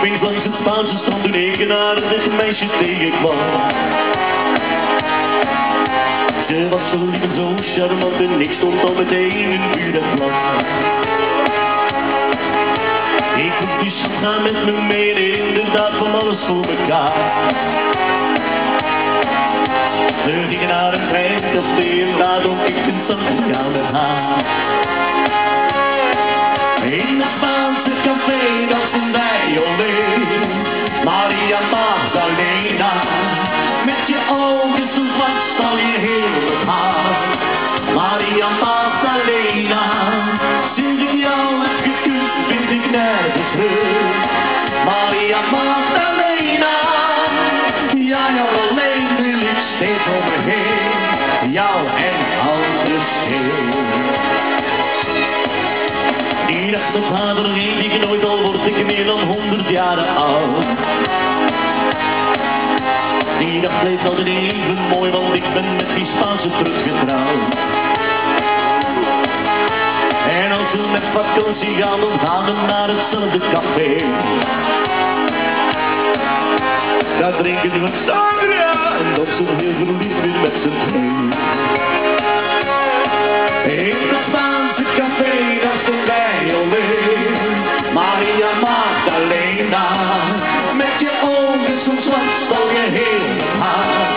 Opeens langs het Spaanse strand toen ik een aardig meisje tegenkwam. Ze was zo lief en zo charmant en ik stond al meteen in vuur en vlam. Ik vroeg die schat gaan met me mee en inderdaad van alles voor mekaar. Ze gingen naar een fijn café en daar ook ik een zand gaan met haar. In het Spaanse café dansten wij alleen, Maria Magdalena. Met je ogen zo zwart al je hele haar, Maria Magdalena. Sinds ik jou heb gekust vind ik nergens rust, Maria Magdalena. Ja, jou alleen wil ik steeds om me heen, jou en andere schil. Die dacht op haar er een die nooit al word ik meer dan 100 jaren oud. Die dag bleef altijd even mooi, want ik ben met die Spaanse teruggetrouwd. En als we met vakantie gaan, dan gaan we naar hetzelfde café. Daar drinken we wat sangria en dat zo heel verliefd weer met z'n tweeën. In het Spaanse café, daar stond wij alleen, Maria Magdalena. Met je ogen zo zwart al je hele haar,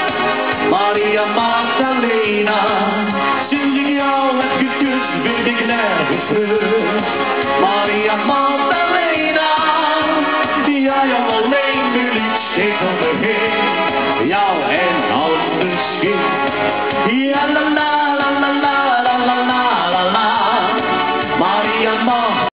Maria Magdalena. Sinds ik jou heb gekust vind ik nergens rust, Maria Magdalena. Ja, jou alleen wil ik steeds om me heen, jou en anders kind. Ja, la la la la la la la la la la, Maria Magdalena.